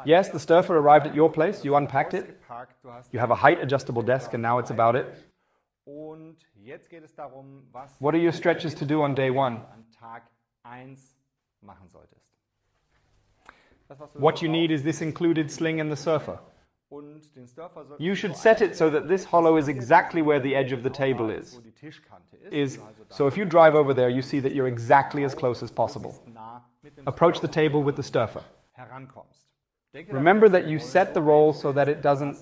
Yes, the Sturfer arrived at your place, you unpacked it, you have a height adjustable desk and now it's about it. What are your stretches to do on day one? What you need is this included sling and the Sturfer. You should set it so that this hollow is exactly where the edge of the table is. So if you drive over there, you see that you're exactly as close as possible. Approach the table with the Sturfer. Remember that you set the roll so that it doesn't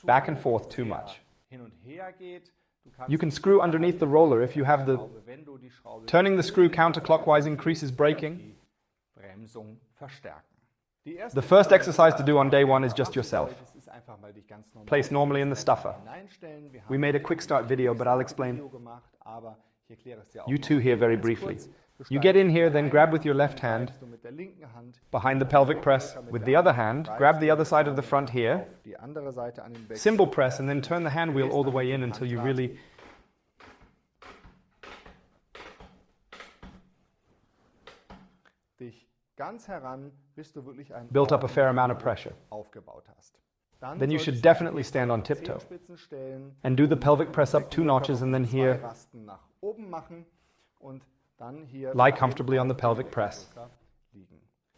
back and forth too much. You can screw underneath the roller if you have the... Turning the screw counterclockwise increases braking. The first exercise to do on day one is just yourself. Place normally in the Sturfer. We made a quick start video, but I'll explain. You two here very briefly. You get in here, then grab with your left hand behind the pelvic press. With the other hand, grab the other side of the front here. Cymbal press, and then turn the hand wheel all the way in until you really... built up a fair amount of pressure. Then you should definitely stand on tiptoe and do the pelvic press up 2 notches, and then here lie comfortably on the pelvic press.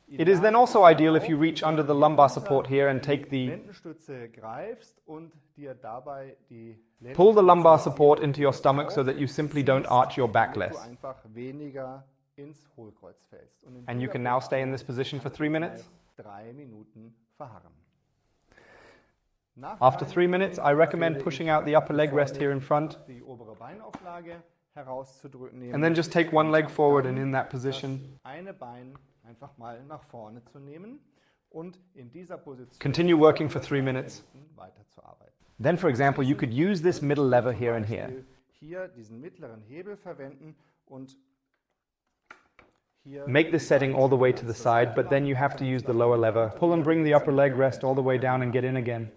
It is then also ideal if you reach under the lumbar support here and take the... Pull the lumbar support into your stomach so that you simply don't arch your back less. And you can now stay in this position for 3 minutes. After 3 minutes, I recommend pushing out the upper leg rest here in front. And then just take one leg forward and in that position. Continue working for 3 minutes. Then, for example, you could use this middle lever here and here. Make this setting all the way to the side, but then you have to use the lower lever. Pull and bring the upper leg rest all the way down and get in again.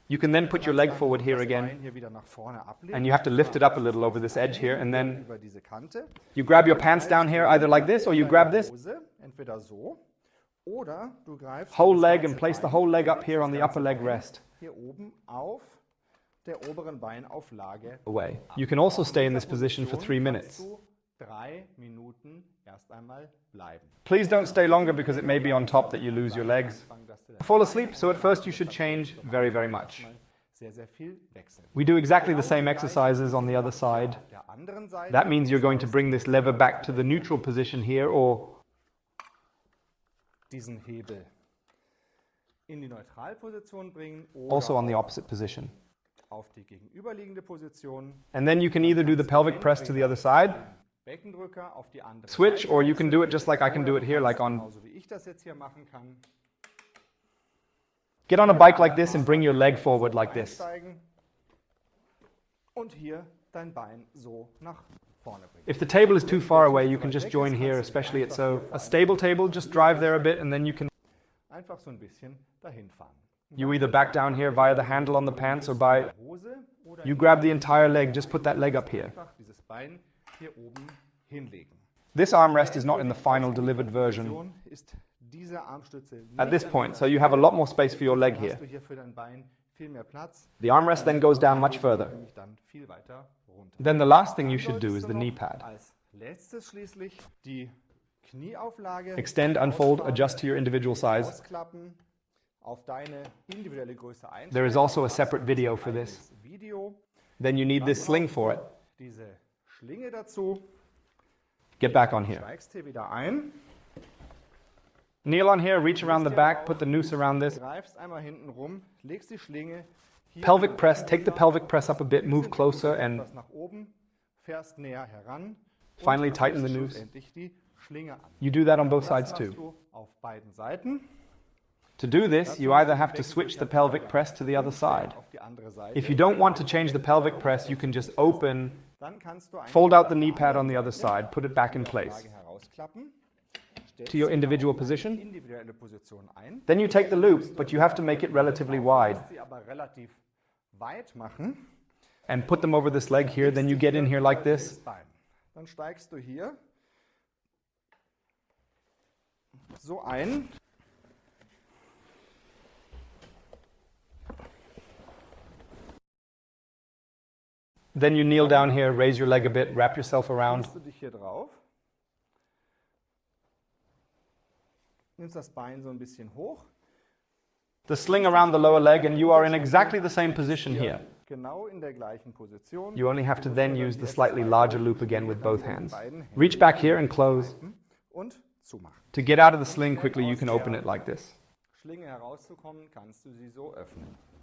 You can then put your leg forward here again, and you have to lift it up a little over this edge here, and then you grab your pants down here either like this, or you grab this whole leg and place the whole leg up here on the upper leg rest. Away. You can also stay in this position for 3 minutes. Please don't stay longer because it may be on top that you lose your legs. Fall asleep, so at first you should change very, very much. We do exactly the same exercises on the other side. That means you're going to bring this lever back to the neutral position here, or also on the opposite position. And then you can either do the pelvic press to the other side, switch, or you can do it just like I can do it here, like on... Get on a bike like this and bring your leg forward like this. If the table is too far away, you can just join here, especially it's a stable table, just drive there a bit and then you can... You either back down here via the handle on the pants or by... You grab the entire leg, just put that leg up here. This armrest is not in the final delivered version at this point, so you have a lot more space for your leg here. The armrest then goes down much further. Then the last thing you should do is the knee pad. Extend, unfold, adjust to your individual size. There is also a separate video for this. Then you need this sling for it. Get back on here. Kneel on here, reach around the back, put the noose around this. Pelvic press, take the pelvic press up a bit, move closer, and finally tighten the noose. You do that on both sides too. To do this, you either have to switch the pelvic press to the other side. If you don't want to change the pelvic press, you can just open, fold out the knee pad on the other side, put it back in place to your individual position. Then you take the loop, but you have to make it relatively wide. and put them over this leg here, then you get in here like this. Dann steigst du hier so ein. Then you kneel down here, raise your leg a bit, wrap yourself around. Du dich hier drauf. Nimmst das Bein so ein bisschen hoch. The sling around the lower leg, and you are in exactly the same position here. Genau in der gleichen Position. You only have to then use the slightly larger loop again with both hands. Reach back here and close. Und zumachen. To get out of the sling quickly, you can open it like this. Schlinge herauszukommen, kannst du sie so öffnen.